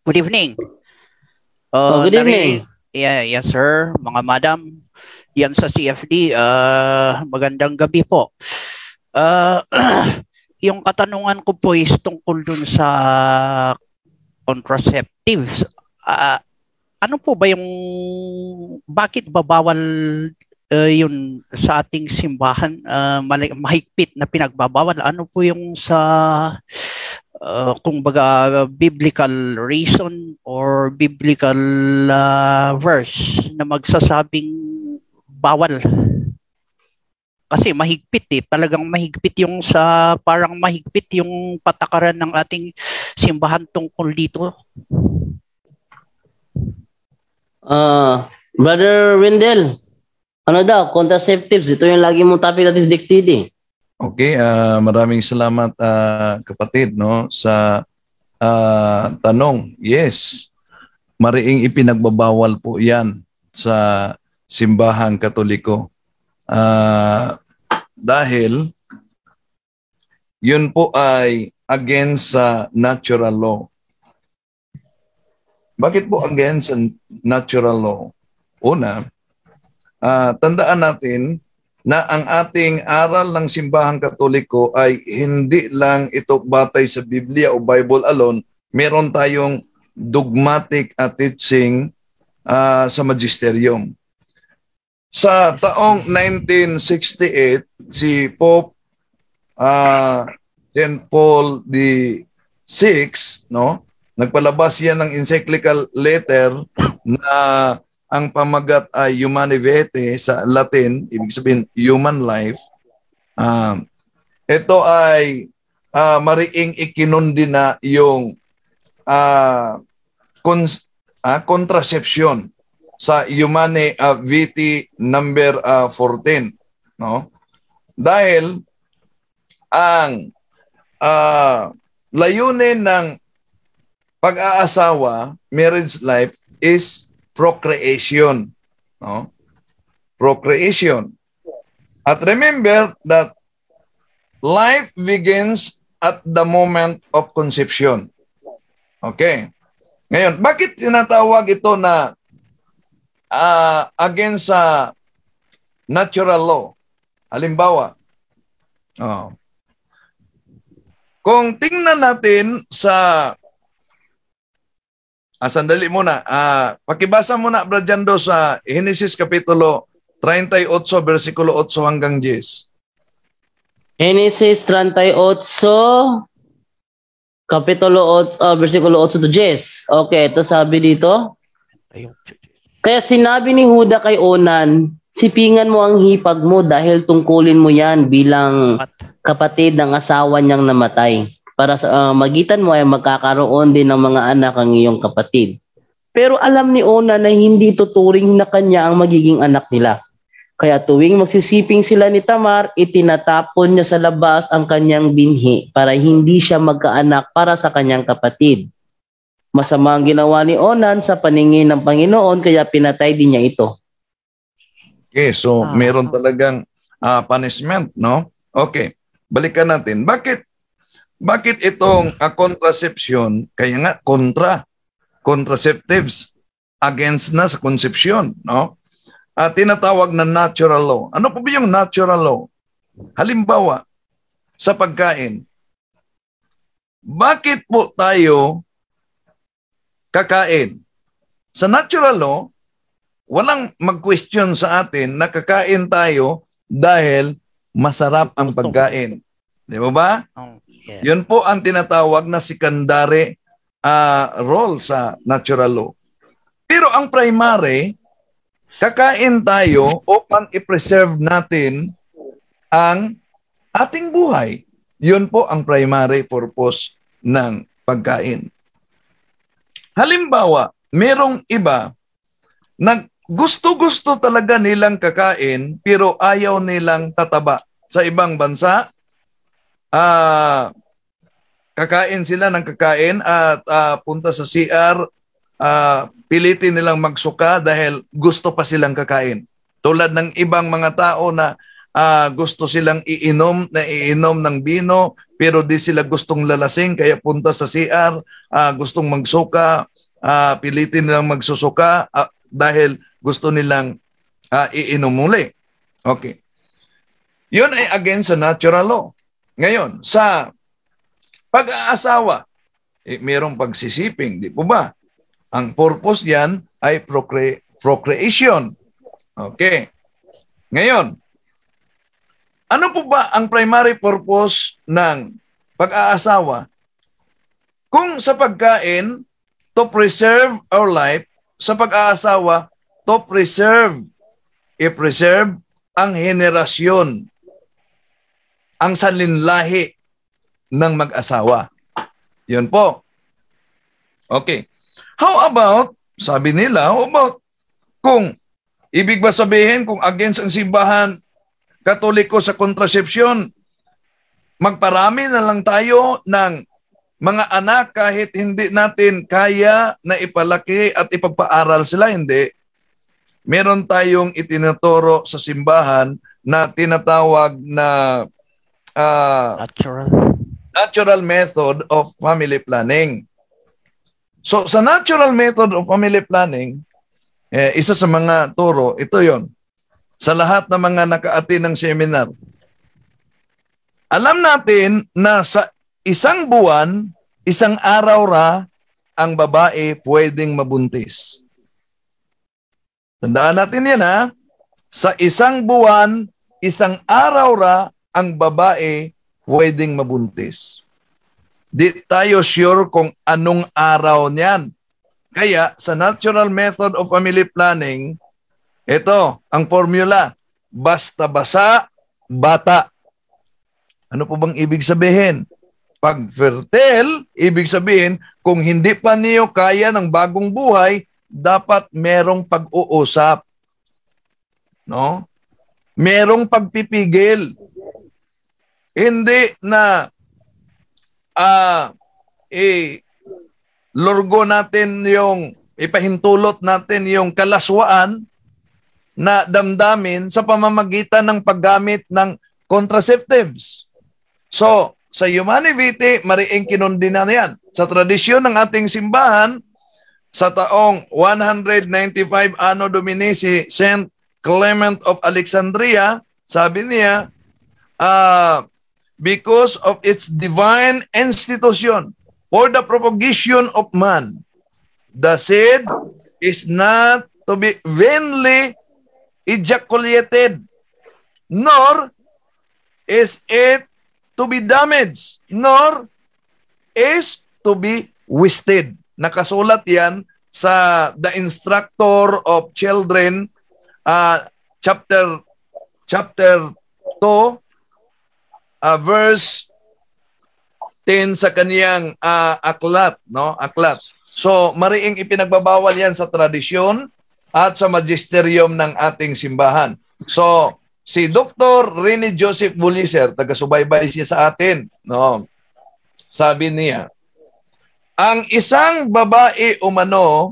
Good evening. Good evening. Yes, sir. Mga madam, yan sa CFD, magandang gabi po. Yung katanungan ko po is tungkol dun sa contraceptives. Ano po ba yung, bakit ba bawal yun sa ating simbahan, mahigpit na pinagbabawal? Ano po yung sa kung baga biblical reason or biblical verse na magsasabing bawal? Kasi mahigpit talagang mahigpit yung sa parang mahigpit yung patakaran ng ating simbahan tungkol dito. Brother Wendell, ano daw, contraceptives, ito yung lagi mong topic natin sa DXTD. Okay, maraming salamat kapatid no sa tanong. Yes, mariing ipinagbabawal po 'yan sa simbahang Katoliko. Dahil yun po ay against sa natural law. Bakit po against sa natural law? Una, tandaan natin na ang ating aral ng simbahang Katoliko ay hindi lang ito batay sa Biblia o Bible alone. Meron tayong dogmatic teaching sa magisterium. Sa taong 1968, si Pope St. Paul VI, no, nagpalabas yan ng encyclical letter na ang pamagat ay Humanae Vitae sa Latin, ibig sabihin human life. Ito ay mariing ikinundi na yung contraception sa Humanae Vitae number 14, no? Dahil ang layunin ng pag-aasawa, marriage life is procreation, no? Procreation. At remember that life begins at the moment of conception. Okay. Ngayon, bakit tinatawag ito na against sa natural law? Halimbawa, kung tingnan natin sa sandali muna. Pakibasa muna, Brad Jando, sa Genesis Kapitulo 38, versikulo 8 hanggang 10. Genesis 38, Kapitulo 8, versikulo 8 to 10. Okay, ito sabi dito. Kaya sinabi ni Huda kay Onan, sipingan mo ang hipag mo dahil tungkulin mo yan bilang kapatid ng asawa niyang namatay. Para sa magitan mo ay magkakaroon din ng mga anak ang iyong kapatid. Pero alam ni Onan na hindi tuturing na kanya ang magiging anak nila. Kaya tuwing magsisiping sila ni Tamar, itinatapon niya sa labas ang kanyang binhi para hindi siya magkaanak para sa kanyang kapatid. Masama ang ginawa ni Onan sa paningin ng Panginoon, kaya pinatay din niya ito. Okay, so meron talagang punishment, no? Okay, balikan natin. Bakit itong contraception, kaya nga contraceptives against na sa conception, no? Tinatawag na natural law. Ano po ba yung natural law? Halimbawa, sa pagkain. Bakit po tayo kakain? Sa natural law, walang mag-question sa atin na kakain tayo dahil masarap ang pagkain. Di ba? Yeah. Yun po ang tinatawag na secondary role sa natural law. Pero ang primary, kakain tayo upang i-preserve natin ang ating buhay. Yun po ang primary purpose ng pagkain. Halimbawa, merong iba na gusto-gusto talaga nilang kakain pero ayaw nilang tataba. Sa ibang bansa, kakain sila ng kakain at punta sa CR, pilitin nilang magsuka dahil gusto pa silang kakain. Tulad ng ibang mga tao na gusto silang iinom ng bino pero di sila gustong lalasing kaya punta sa CR, gustong magsuka, pilitin nilang magsusuka dahil gusto nilang iinom muli. Okay. Yun ay against sa natural law. Ngayon, sa pag-aasawa, mayroong pagsisiping, di po ba? Ang purpose yan ay procreation. Okay. Ngayon, ano po ba ang primary purpose ng pag-aasawa? Kung sa pagkain, to preserve our life, sa pag-aasawa, to preserve, i-preserve ang henerasyon, ang salinlahi ng mag-asawa. Yun po. Okay. How about, sabi nila, how about kung ibig ba sabihin kung against ang simbahan Katoliko sa kontrasepsyon, magparami na lang tayo ng mga anak kahit hindi natin kaya na ipalaki at ipagpaaral sila, hindi. Meron tayong itinuturo sa simbahan na tinatawag na natural method of family planning. So sa natural method of family planning, isa sa mga turo, ito yon. Sa lahat ng mga naka-attend ng seminar, alam natin na sa isang buwan, isang araw ra, ang babae pwedeng mabuntis. Tandaan natin yan, ha? Sa isang buwan, isang araw ra, ang babae pwedeng mabuntis. Di tayo sure kung anong araw niyan. Kaya sa natural method of family planning, ito ang formula, basta basa, bata. Ano po bang ibig sabihin? Pag fertile, ibig sabihin, kung hindi pa niyo kaya ng bagong buhay, dapat merong pag-uusap. No? Merong pagpipigil. Hindi na lorgo natin yung, ipahintulot natin yung kalaswaan na damdamin sa pamamagitan ng paggamit ng contraceptives. So, sa humanity, mariing kinundina na yan. Sa tradisyon ng ating simbahan, sa taong 195 Anno Domini, si Saint Clement of Alexandria, sabi niya, because of its divine institution for the propagation of man, the seed is not to be vainly ejaculated, nor is it to be damaged, nor is to be wasted. Nakasulat yan sa The Instructor of Children, chapter 2, verse 10 sa kaniyang aklat, no? Aklat. So, mariing ipinagbabawal yan sa tradisyon at sa magisterium ng ating simbahan. So, si Dr. Rene Joseph Buliser, taga-subaybay siya sa atin, no? Sabi niya, ang isang babae umano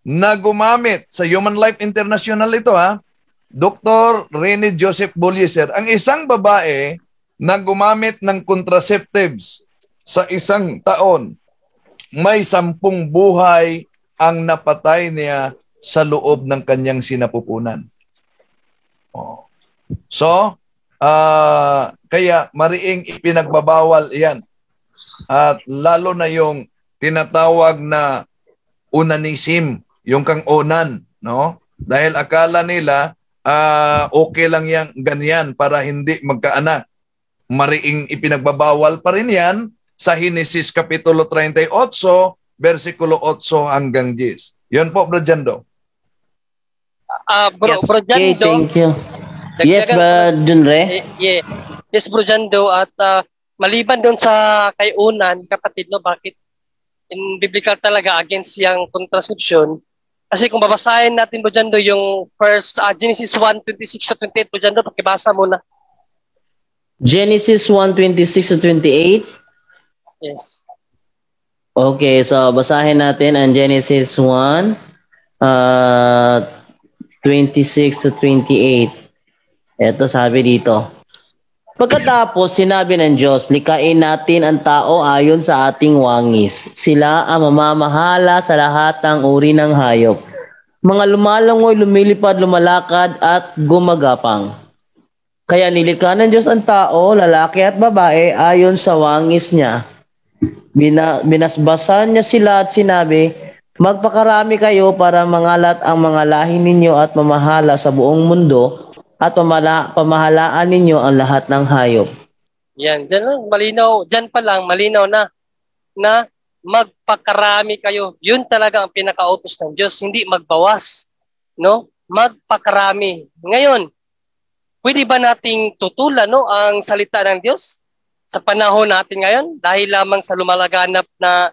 na gumamit sa Human Life International ito, ha? Dr. Rene Joseph Buliser, ang isang babae na gumamit ng contraceptives sa isang taon, may 10 buhay ang napatay niya sa loob ng kanyang sinapupunan. Oh. So, kaya mariing ipinagbabawal yan. At lalo na yung tinatawag na onanism, yung kang onan, no? Dahil akala nila okay lang yan, ganyan para hindi magkaanak. Mariing ipinagbabawal pa rin yan sa Genesis Kapitulo 38, versikulo 8 hanggang 10. Yun po, Bro Jando. Bro Jando. Okay, thank you. Yes, Bro Junre. Yes, Bro Jando. At maliban doon sa kay Unan, kapatid, no, bakit in biblical talaga against yung contraception? Kasi kung babasahin natin, Bro Jando, yung first Genesis 1:26-28, Bro Jando, pakibasa muna. Genesis 1:26-28. Yes. Okay, so basahin natin ang Genesis 1, 26-28. Ito sabi dito. Pagkatapos, sinabi ng Diyos, likain natin ang tao ayon sa ating wangis. Sila ang mamamahala sa lahat ng uri ng hayop. Mga lumalangoy, lumilipad, lumalakad, at gumagapang. Kaya nilikha ng Diyos ang tao, lalaki at babae, ayon sa wangis niya. Binasbasan niya sila at sinabi, magpakarami kayo para mangalat ang mga lahi ninyo at mamahala sa buong mundo at pamahalaan ninyo ang lahat ng hayop. Yan, dyan lang, malinaw. Dyan pa lang, malinaw na magpakarami kayo. Yun talaga ang pinakautos ng Diyos, hindi magbawas. No? Magpakarami. Ngayon, pwede ba nating tutulan ang salita ng Diyos sa panahon natin ngayon dahil lamang sa lumalaganap na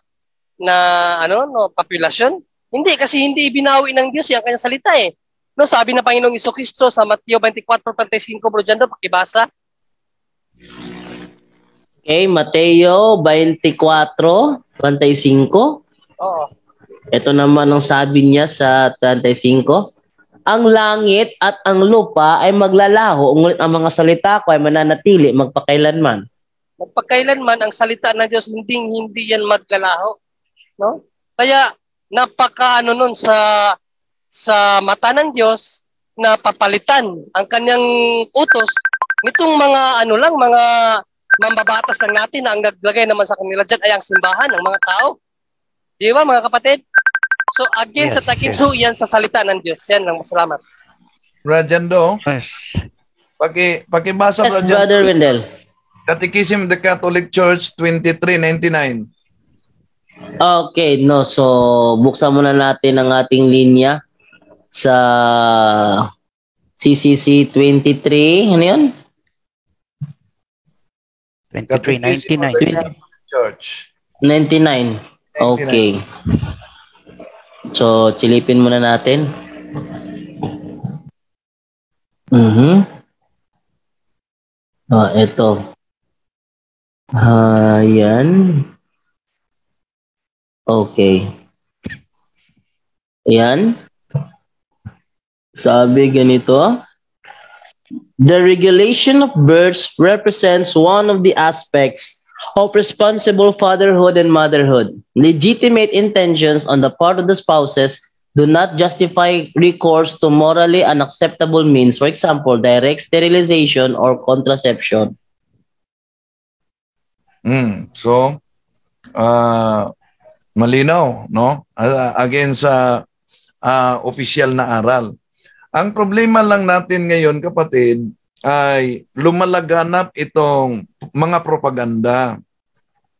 populasyon? Hindi, kasi hindi ibinawi ng Diyos yung kanyang salita eh. No, sabi na Panginoong Jesucristo sa Mateo 24:35, Bro Jando, pakibasa. Okay, Mateo 24:35. Oo. Ito naman ang sabi niya sa 35. Ang langit at ang lupa ay maglalaho, ngunit ang mga salita ko ay mananatili magpakailanman. Magpakailanman ang salita ng Diyos, hindi yan maglalaho. No? Kaya napaka nun sa mata ng Diyos na papalitan ang kanyang utos nitong mga mga mambabatas lang natin na ang naglagay naman sa kanila dyan ay ang simbahan ng mga tao. Di ba mga kapatid? So again sa takinso yan sa salita ng Diyos. Yan lang, salamat. Rajando, pakibasa Yes, Brother Wendell. Catechism of the Catholic Church 2399. Okay, no. So, buksan muna natin ang ating linya sa CCC 23. Ano yun? 2399. Church. 99. Okay. So, silipin muna natin. Ito. Yan. Okay. Yan. Sabi ganito. The regulation of births represents one of the aspects of responsible fatherhood and motherhood. Legitimate intentions on the part of the spouses do not justify recourse to morally unacceptable means, for example, direct sterilization or contraception. So, malinaw, no? Again sa official na aral. Ang problema lang natin ngayon, kapatid, ay lumalaganap itong mga propaganda.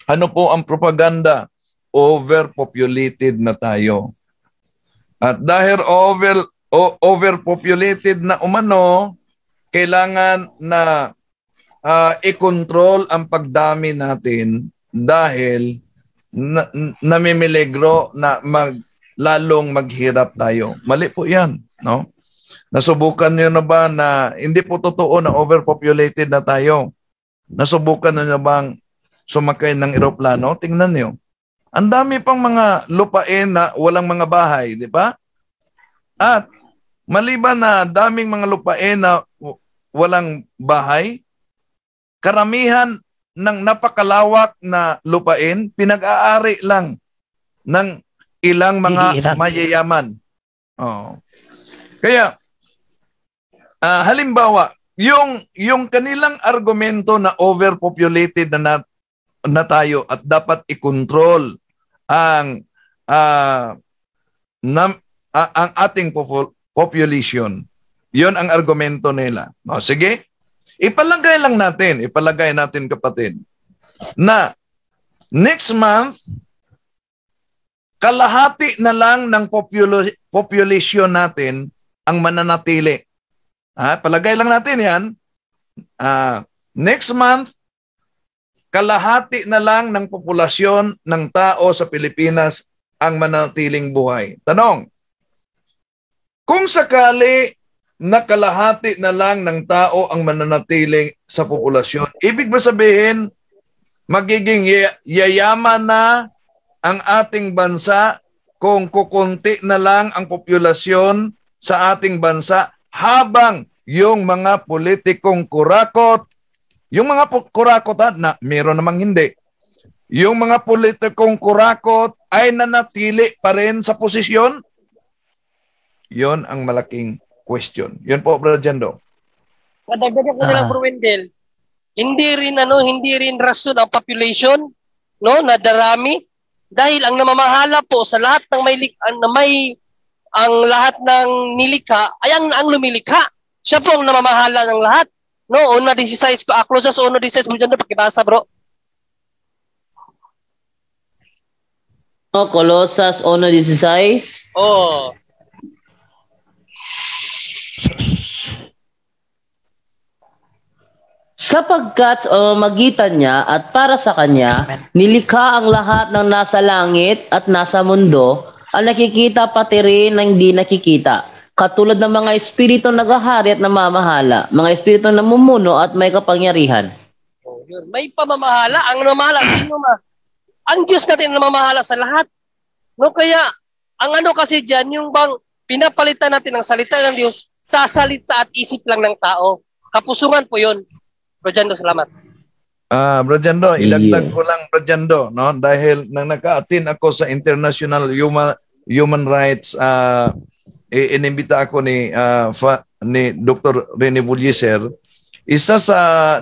Ano po ang propaganda? Overpopulated na tayo. At dahil overpopulated na umano, kailangan na i-control ang pagdami natin dahil namimiligro na lalong maghirap tayo. Mali po yan, no? Nasubukan niyo na ba na hindi po totoo na overpopulated na tayo? Nasubukan niyo na bang sumakay ng eroplano? Tingnan niyo. Ang dami pang mga lupain na walang mga bahay, di ba? At maliban na daming mga lupain na walang bahay, karamihan ng napakalawak na lupain, pinag-aari lang ng ilang mga mayayaman. Oh. Kaya, halimbawa, yung kanilang argumento na overpopulated na tayo at dapat i-control ang ating population. Yon ang argumento nila. O, sige, ipalagay natin kapatid, na next month, kalahati na lang ng population natin ang mananatili. Palagay lang natin yan. Next month, kalahati na lang ng populasyon ng tao sa Pilipinas ang mananatiling buhay. Tanong, kung sakali na kalahati na lang ng tao ang mananatiling sa populasyon, ibig ba sabihin, magiging yayaman na ang ating bansa kung kukunti na lang ang populasyon sa ating bansa habang yung mga politikong kurakot, Yung mga kurakot, na meron namang hindi. Yung mga politikong kurakot ay nanatili pa rin sa posisyon? Yon ang malaking question. Yun po, Brother Jando. Madagdagan ko nilang Bro Wendell. Hindi rin rason ang population, no, na darami, dahil ang namamahala po sa lahat ng ang lahat ng nilikha ay ang lumilikha. Siya po ang namamahala ng lahat. No, 1:16 ko, Closas 1:16 mo dyan, pakibasa bro. Colosas 1:16. Oh. Sapagkat magitan niya at para sa kanya, nilikha ang lahat ng nasa langit at nasa mundo, ang nakikita pati rin ng di nakikita. Katulad ng mga espiritu naghahari at namamahala, mga espiritu namumuno at may kapangyarihan. Oh, yun. May pamamahala. Ang namamahala, sino ma? Ang Diyos natin ang namamahala sa lahat. No, kaya, ang kasi dyan, yung bang pinapalitan natin ang salita ng Diyos sa salita at isip lang ng tao. Kapusungan po yun. Bro Jando, salamat. Bro Jando, ilagdag ko lang, Bro Jando, no? Dahil nang naka-attend ako sa International Human Rights, inimbita ako ni Dr. Rene Bulliser. Isa sa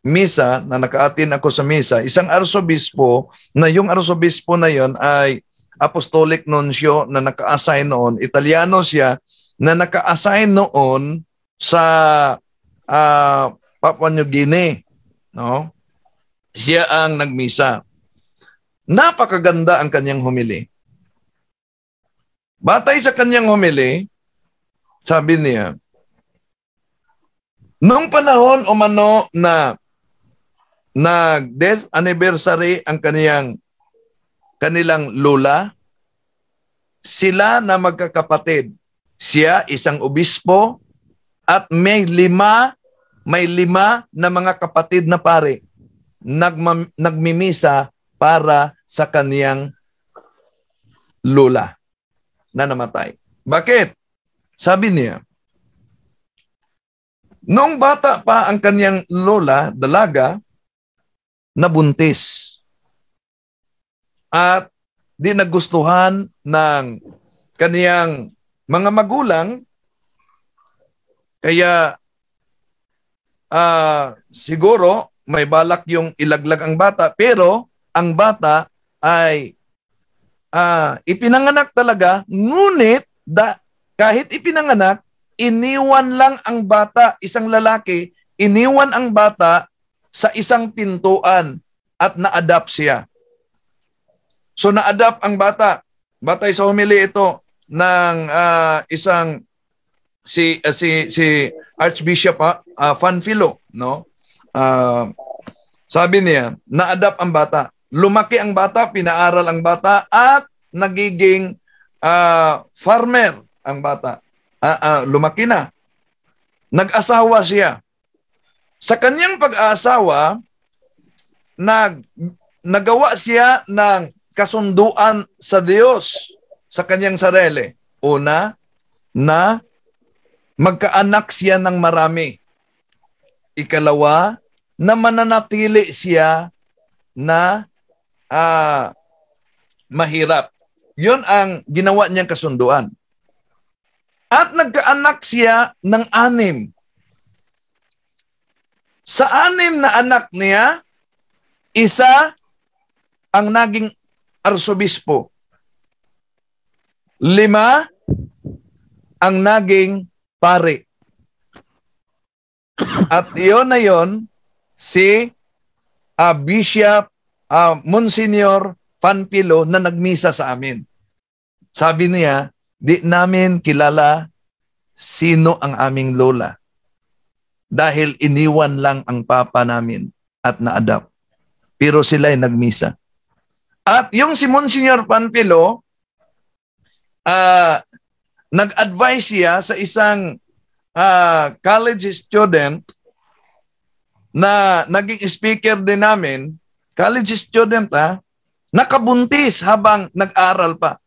misa na naka-attend ako sa misa, isang arsobispo, na yung arsobispo na yon ay apostolic nuncio na naka-assign noon. Italiano siya na naka-assign noon sa Papua New Guinea, no? Siya ang nagmisa. Napakaganda ang kanyang homily. Batay sa kanyang homily, sabi niya, noong panahon umano na nag-death anniversary ang kanilang lola, sila na magkakapatid. Siya, isang obispo, at may lima na mga kapatid na pare nagmimisa para sa kaniyang lola na namatay. Bakit? Sabi niya, noong bata pa ang kaniyang lola, dalaga, nabuntis. At di nagustuhan ng kaniyang mga magulang, kaya siguro may balak yung ilaglag ang bata, pero ang bata ay ipinanganak talaga, ngunit kahit ipinanganak, iniwan lang ang bata, isang lalaki, iniwan ang bata sa isang pintuan at na-adapt siya. So na-adapt ang bata. Batay sa homily ito ng isang si Archbishop Fanfilo, no? Sabi niya, na-adapt ang bata. Lumaki ang bata, pinaaral ang bata, at nagiging farmer ang bata. Lumaki na. Nag-asawa siya. Sa kanyang pag-aasawa, nagawa siya ng kasunduan sa Diyos sa kanyang sarili. Una, na magkaanak siya ng marami. Ikalawa, na mananatili siya na mahirap. Yun ang ginawa niyang kasunduan. At nagkaanak siya ng 6. Sa 6 na anak niya, isa ang naging arsobispo. 5 ang naging pare. At iyon na yon, si Bishop Monsignor Panfilo na nagmisa sa amin. Sabi niya, di namin kilala sino ang aming lola. Dahil iniwan lang ang papa namin at na-adapt. Pero sila ay nagmisa. At yung si Monsignor Panfilo, nag-advise siya sa isang college student na naging speaker din namin, college student nakabuntis habang nag-aral pa.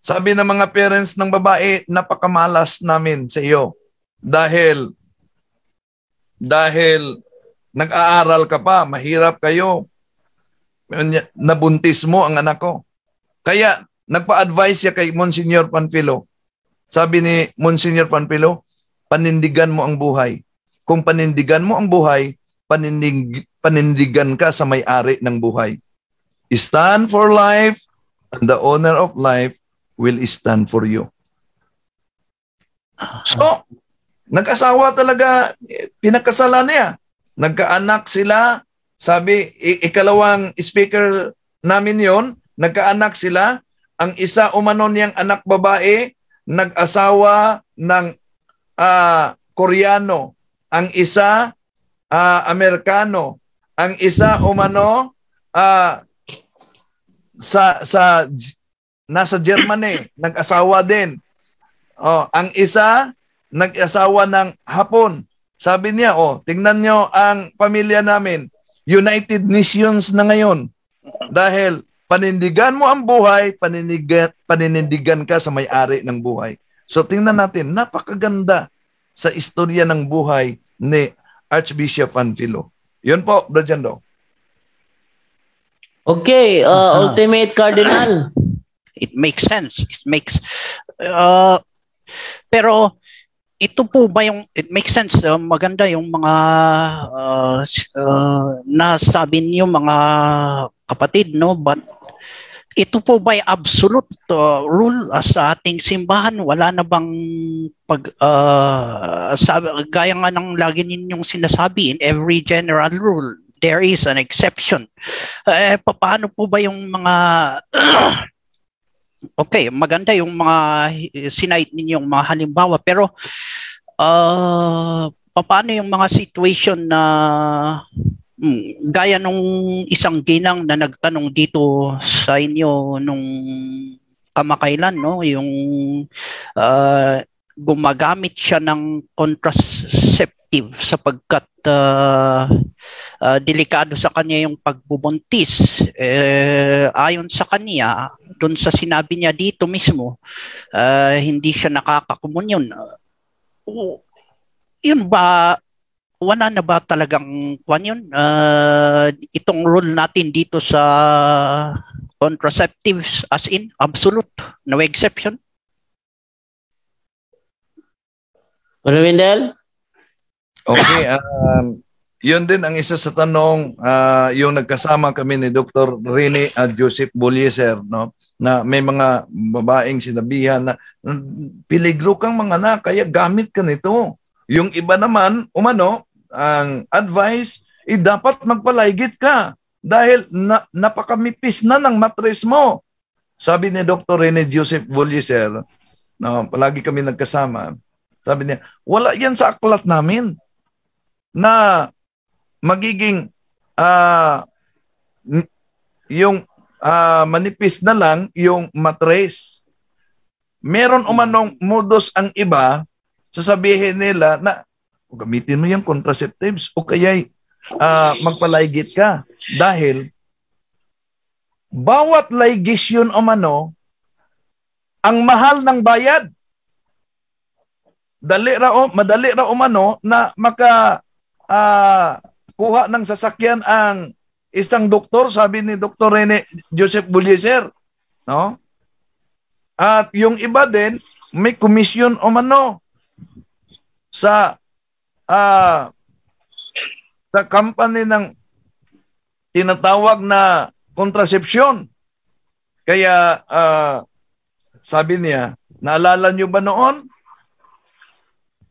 Sabi ng mga parents ng babae, napakamalas namin sa iyo dahil dahil nag-aaral ka pa, mahirap kayo, nabuntis mo ang anak ko. Kaya nagpa-advise siya kay Monsignor Panfilo. Sabi ni Monsignor Panfilo, panindigan mo ang buhay. Kung panindigan mo ang buhay, panindigan ka sa may-ari ng buhay. Stand for life, and the owner of life will stand for you. So, nag-asawa talaga, pinakasalan niya. Nagkaanak sila, sabi, ikalawang speaker namin yon, nagkaanak sila, ang isa umano niyang anak babae, nag-asawa ng Koreano, ang isa Amerikano, ang isa umano nasa Germany, nag-asawa din. Ang isa nag-asawa ng Hapon. Sabi niya, tingnan nyo ang pamilya namin, United Nations na ngayon. Dahil panindigan mo ang buhay, paninindigan ka sa may-ari ng buhay. So tingnan natin, napakaganda sa istorya ng buhay ni Archbishop Panfilo. Yun po, Brother Jando. Okay, Ultimate Cardinal. It makes sense. It makes pero ito po ba yung it makes sense, maganda yung mga nasabi niyo mga kapatid, no, but ito po ba yung absolute rule sa ating simbahan? Wala na bang gaya nga ng lagi ninyong sinasabi, in every general rule there is an exception. Paano po ba yung mga okay, maganda yung mga sinite ninyong mga halimbawa, pero paano yung mga situation na gaya nung isang ginang na nagtanong dito sa inyo nung kamakailan, no, yung gumagamit siya ng contraceptive sapagkat delikado sa kanya yung pagbubuntis. Ayon sa kanya, dun sa sinabi niya dito mismo, hindi siya nakakakomunyon. Yun ba, wala na ba talagang yun? Itong rule natin dito sa contraceptives as in absolute, no exception? Wendell? Okay, yun din ang isa sa tanong, yung nagkasama kami ni Dr. Rene at Joseph Bolieser, no, na may mga babaeng sinabihan na peligro kang mga anak, kaya gamit ka nito. Yung iba naman, umano, ang advice, dapat magpalaygit ka dahil napakamipis na ng matres mo. Sabi ni Dr. Rene Joseph Bolieser, no, palagi kami nagkasama, sabi niya, wala yan sa aklat namin na magiging yung manipis na lang yung matres. Meron umanong modus ang iba, sasabihin nila na gamitin mo yung contraceptives o kaya magpalaygit ka. Dahil bawat ligation umano, ang mahal ng bayad. Madali ra umano na kuha ng sasakyan ang isang doktor, sabi ni Dr. Rene Joseph Bolieser, no? At yung iba din may komisyon umano sa company ng tinatawag na kontrasepsyon. Kaya sabi niya, naalala niyo ba noon?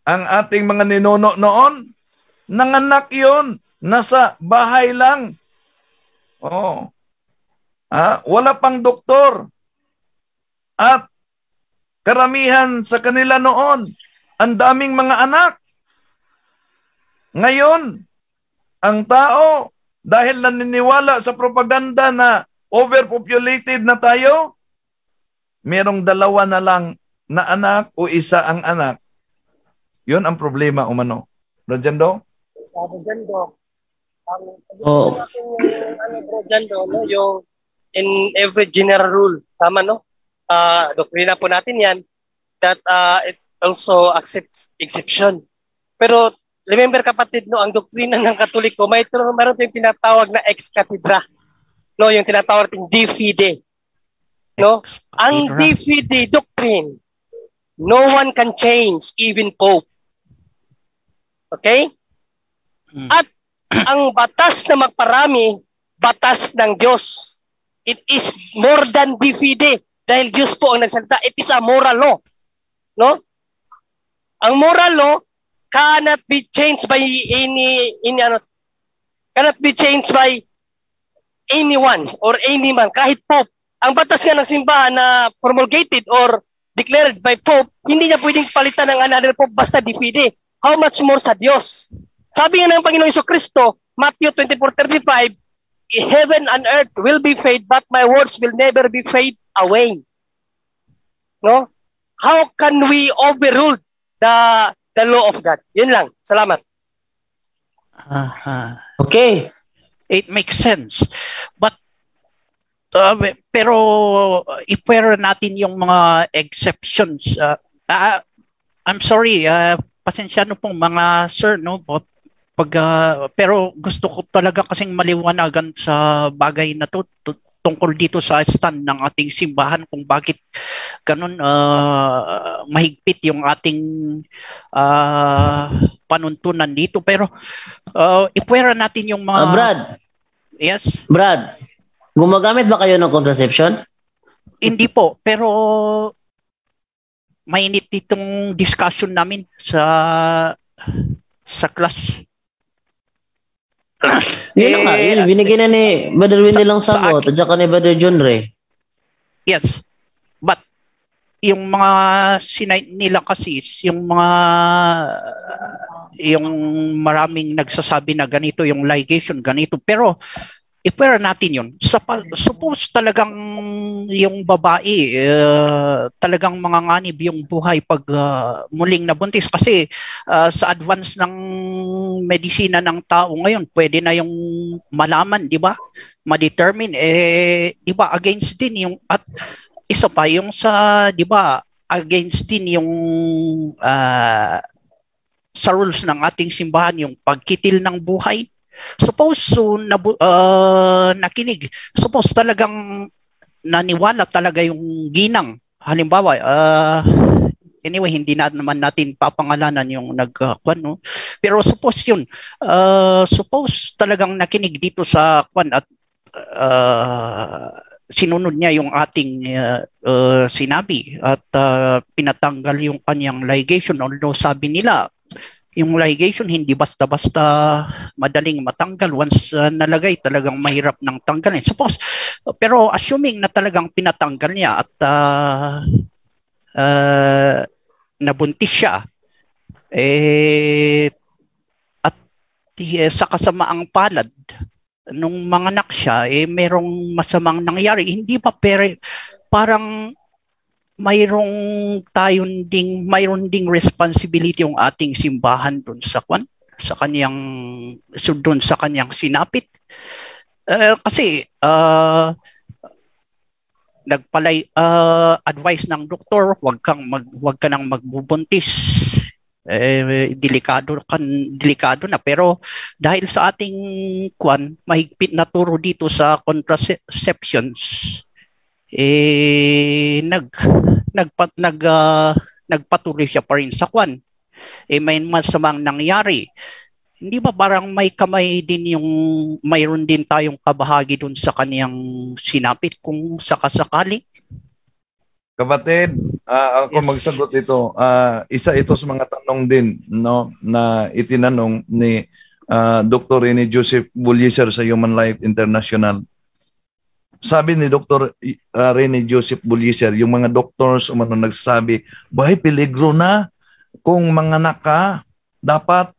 Ang ating mga ninuno noon, nanganak yun, nasa bahay lang. Wala pang doktor. At karamihan sa kanila noon, ang daming mga anak. Ngayon, ang tao, dahil naniniwala sa propaganda na overpopulated na tayo, merong dalawa na lang na anak o isa ang anak. Yun ang problema umano. Rajando? Rajando. Rajando, no? Yung in every general rule, tama, no? Doktrina po natin yan, that it also accepts exception. Pero remember kapatid, no, ang doktrina ng Katoliko, mayroon tayong tinatawag na ex cathedra. No, yung tinatawag nating de fide. No? Ang de fide doctrine, no one can change, even Pope. Okay? At ang batas na magparami, batas ng Diyos. It is more than de fide. Dahil Diyos po ang nagsalita. It is a moral law. No? Ang moral law cannot be changed by cannot be changed by anyone or any man, kahit Pope. Ang batas nga ng simbahan na promulgated or declared by Pope, hindi niya pwedeng palitan ng another Pope basta de fide. How much more sa Diyos? Sabi nga ng Panginoong Jesucristo, Matthew 24:35, heaven and earth will be fade, but my words will never be fade away. No? How can we overrule the law of God? Yun lang. Salamat. Okay. It makes sense. But pero i-pwera natin yung mga exceptions. I'm sorry, pasensya no pong mga sir, no? Pero gusto ko talaga kasing maliwanagan sa bagay na to tungkol dito sa stand ng ating simbahan kung bakit ganun mahigpit yung ating panuntunan dito. Pero ipwera natin yung mga... Brad. Yes? Brad, gumagamit ba kayo ng contraception? Hindi po, pero mainit itong discussion namin sa class. Yun nga, yun, binigyan na ni Brother Winnie lang sagot at saka ni Brother John Ray. Yes, but yung mga nila kasi yung maraming nagsasabi na ganito yung ligation, ganito, pero ipwera natin yun. Suppose talagang yung babae talagang manganganib yung buhay pag muling nabuntis kasi sa advance ng medisina ng tao ngayon, pwede na yung malaman, di ba? Ma-determine, di ba, against din yung, at isa pa yung sa, di ba, against din yung sa rules ng ating simbahan, yung pagkitil ng buhay. Suppose nakinig, suppose talagang naniwala talaga yung ginang. Halimbawa, anyway, hindi na naman natin papangalanan yung nagkwan, no? Pero suppose yun, suppose talagang nakinig dito sa kwan at sinunod niya yung ating sinabi at pinatanggal yung kanyang ligation, although sabi nila, yung ligation hindi basta-basta madaling matanggal. Once nalagay, talagang mahirap nang tanggalin. Suppose, pero assuming na talagang pinatanggal niya at nabuntis siya, at sa kasamaang palad, nung manganak siya, merong masamang nangyari. Hindi ba parang mayroon ding responsibility yung ating simbahan doon sa kanyang sinapit, kasi advice ng doktor, wag ka nang magbubuntis, delikado na, pero dahil sa ating mahigpit na turo dito sa contraceptions, nagpatuloy siya pa rin sa may masamang nangyari. Hindi ba parang may kamay din mayroon din tayong kabahagi dun sa kaniyang sinapit kung sakasakali? Kapatid, ako magsagot ito. Isa ito sa mga tanong din, no, na itinanong ni Dr. Rene Joseph Bulliser sa Human Life International. Sabi ni Dr. Rene Joseph Bulliser, yung mga doctors nagsasabi, bahay peligro na kung manganak ka, dapat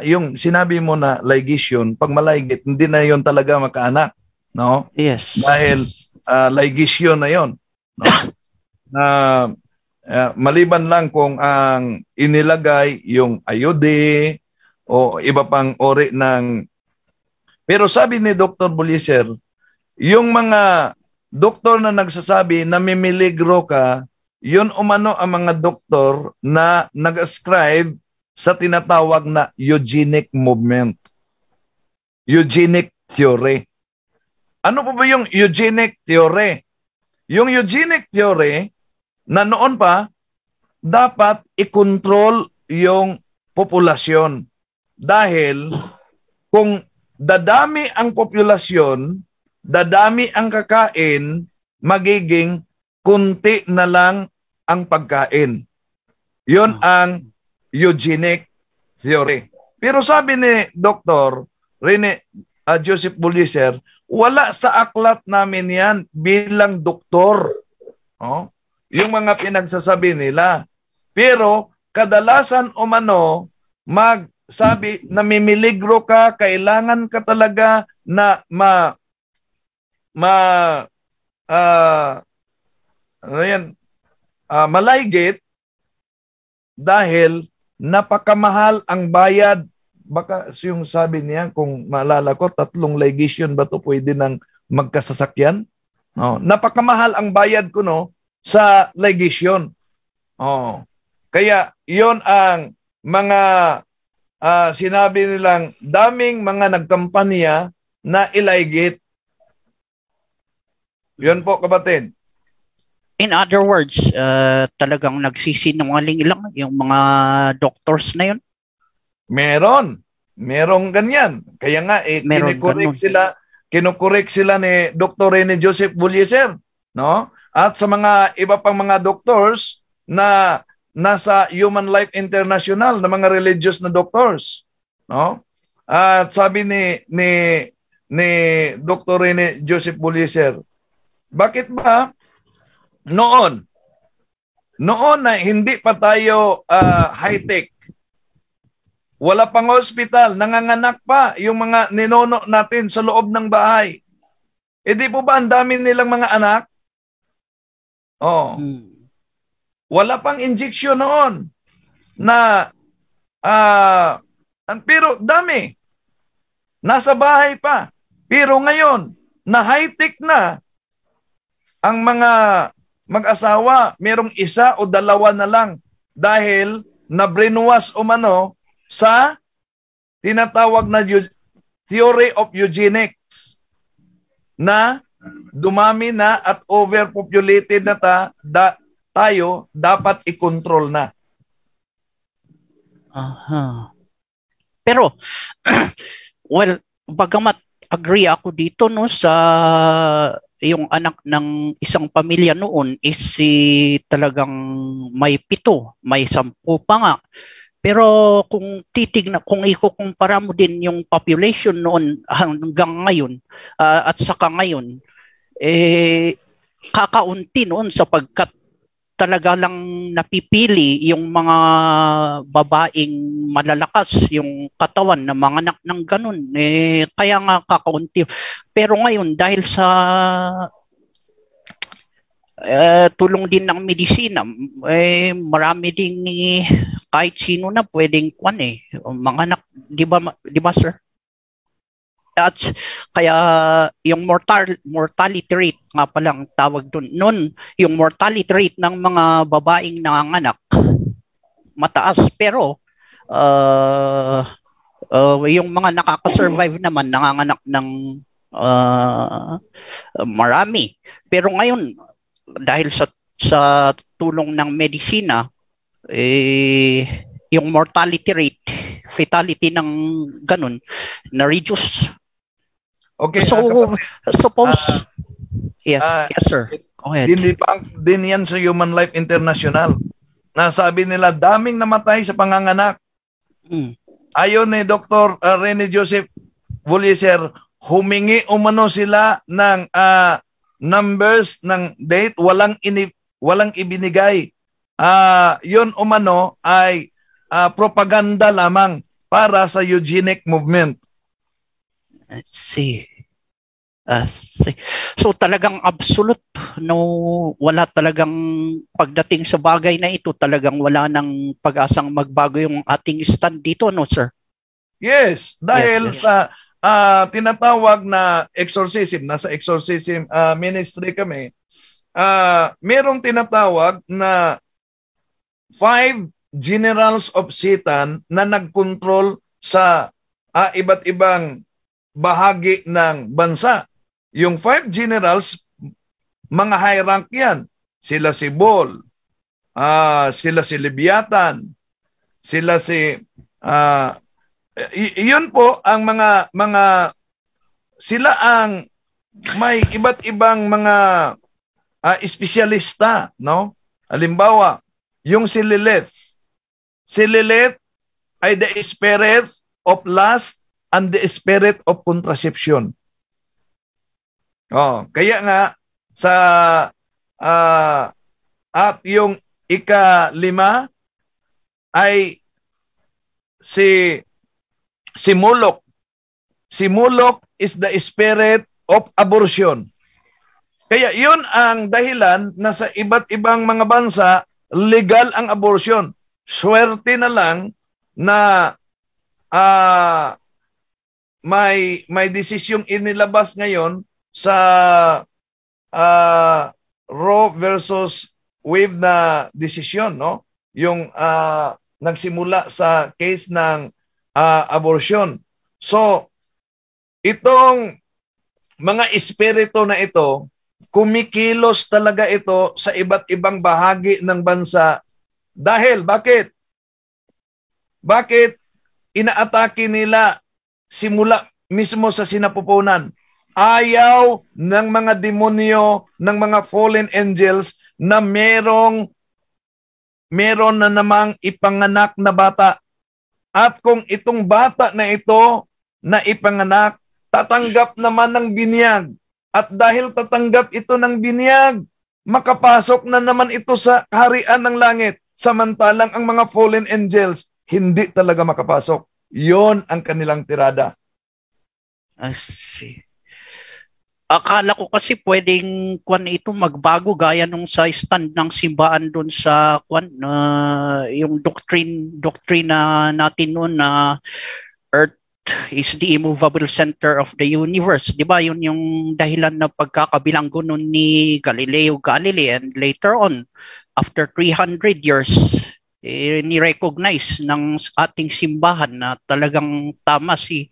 yung sinabi mo na ligation, pag malaygit, hindi na yon talaga makaanak, no? Yes. Dahil ligation na yon, no? Maliban lang kung ang inilagay yung ayode o iba pang ori ng... Pero sabi ni Dr. Bulliser, yung mga doktor na nagsasabi na mimiligro ka, yun umano ang mga doktor na nag-ascribe sa tinatawag na eugenic movement. Eugenic theory. Ano po ba yung eugenic theory? Yung eugenic theory na noon pa, dapat i-control yung populasyon. Dahil kung dadami ang populasyon, dadami ang kakain, magiging kunti na lang ang pagkain. Yun ang eugenic theory. Pero sabi ni Dr. Rene Joseph Buliser, wala sa aklat namin yan bilang doktor. Oh? Yung mga pinagsasabi nila. Pero kadalasan umano, magsabi, namimiligro ka, kailangan ka talaga na malaygit dahil napakamahal ang bayad. Baka yung sabi niya, kung maalala ko, 3 ligation ba to pwede nang magkasasakyan? Oh, napakamahal ang bayad ko no sa ligation. Oh. Kaya yon ang mga sinabi nilang daming mga nagkampanya na ilaygit. Yun po, kapatid. In other words, talagang nagsisinungaling lang yung mga doctors na yun? Merong ganyan. Kaya nga, kinukorek sila ni Dr. Rene Joseph Buliser, no? At sa mga iba pang mga doctors na nasa Human Life International na mga religious na doctors, no? At sabi ni Dr. Rene Joseph Buliser, bakit ba noon na hindi pa tayo high-tech, wala pang hospital, nanganganak pa yung mga ninono natin sa loob ng bahay. E di po ba ang dami nilang mga anak? Oh. Wala pang injection noon na pero dami. Nasa bahay pa. Pero ngayon, na high-tech na ang mga mag-asawa, merong 1 o 2 na lang dahil na-brainwash umano sa tinatawag na theory of eugenics na dumami na at overpopulated na tayo, dapat i-control na. Aha. Pero, well, bagamat agree ako dito no sa yung anak ng isang pamilya noon is talagang may 7, may 10 pa nga. Pero kung kung ikukumpara mo din yung population noon hanggang ngayon at saka ngayon, kakaunti noon sapagkat talaga lang napipili yung mga babaeng malalakas yung katawan na mga anak ng ganun. Kaya nga kakaunti. Pero ngayon dahil sa tulong din ng medisina, marami ding kahit sino na pwedeng mga anak, di ba sir? At kaya yung mortality rate nga palang tawag doon. Noon, yung mortality rate ng mga babaeng nanganganak mataas, pero yung mga nakaka-survive naman nanganganak ng marami. Pero ngayon, dahil sa tulong ng medisina, yung mortality rate, fatality ng ganun, na-reduce. Okay. So, suppose, yes sir. Go ahead. Din yan sa Human Life International. Nasabi nila, daming namatay sa panganganak. Ayon ni Dr. Rene Joseph Buliser, humingi umano sila ng numbers ng date, walang ibinigay. Yun umano ay propaganda lamang para sa eugenic movement. See. So talagang absolute, no, wala talagang pagdating sa bagay na ito, talagang wala nang pag-asang magbago yung ating stand dito, no sir? Yes, dahil sa tinatawag na exorcism, nasa exorcism ministry kami, merong tinatawag na 5 generals of Satan na nagkontrol sa iba't ibang bahagi ng bansa. Yung 5 generals, mga high rank yan. Sila si Bol, sila si Leviathan, sila si yun po ang mga sila ang may iba't ibang mga espesyalista, no? Halimbawa, yung si Lilith. Si Lilith ay the spirit of lust and the spirit of contraception. Kaya nga sa at yung ika-5 ay si Moloch. Si Moloch is the spirit of abortion. Kaya yun ang dahilan na sa iba't ibang mga bansa legal ang abortion. Swerte na lang na may desisyong inilabas ngayon sa Roe versus Wade na desisyon, no? Yung nagsimula sa case ng abortion. So, itong mga espiritu na ito, kumikilos talaga ito sa iba't ibang bahagi ng bansa. Dahil, bakit? Bakit inaatake nila simula mismo sa sinapupunan? Ayaw ng mga demonyo, ng mga fallen angels na meron na namang ipanganak na bata. At kung itong bata na ito na ipanganak, tatanggap naman ng binyag. At dahil tatanggap ito ng binyag, makapasok na naman ito sa kaharian ng langit. Samantalang ang mga fallen angels, hindi talaga makapasok. Yon ang kanilang tirada. I see. Akala ko kasi pwedeng ito magbago gaya nung sa stand ng simbahan doon sa yung doctrine natin noon na Earth is the immovable center of the universe. 'Di ba? Yun yung dahilan na pagkakabilanggo noon ni Galileo Galilei, and later on after 300 years ni-recognize ng ating simbahan na talagang tama si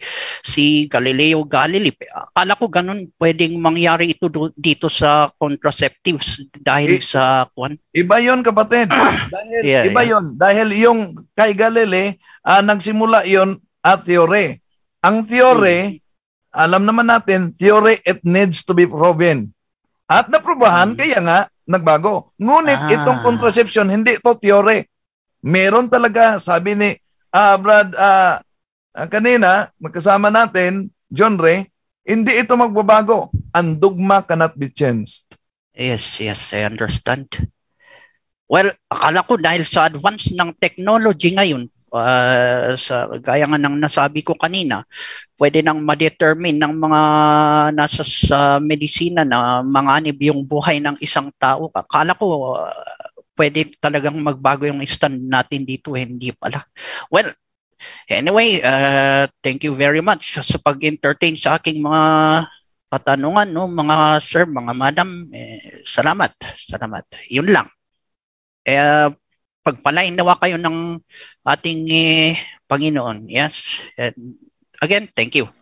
Galileo Galilei. Akala ko ganun pwedeng mangyari ito dito sa contraceptives dahil sa Iba 'yon, kapatid. Dahil yun. Dahil yung kay Galilei, nagsimula 'yon at theory. Ang theory, alam naman natin, theory it needs to be proven. At naprubahan, kaya nga nagbago. Ngunit itong contraception, hindi ito theory. Meron talaga, sabi ni Brad kanina, magkasama natin, John Ray, hindi ito magbabago. Ang dogma cannot be changed. Yes, I understand. Well, akala ko dahil sa advance ng technology ngayon, gaya nga ng nasabi ko kanina, pwede nang ma-determine ng mga nasa sa medisina na manganib yung buhay ng isang tao. Akala ko pwede talagang magbago yung stand natin dito, hindi pala. Well, anyway, thank you very much sa pag-entertain sa aking mga katanungan, no, mga sir, mga madam. Salamat. Yun lang. Pagpalain nawa kayo ng ating Panginoon. Yes. And again, thank you.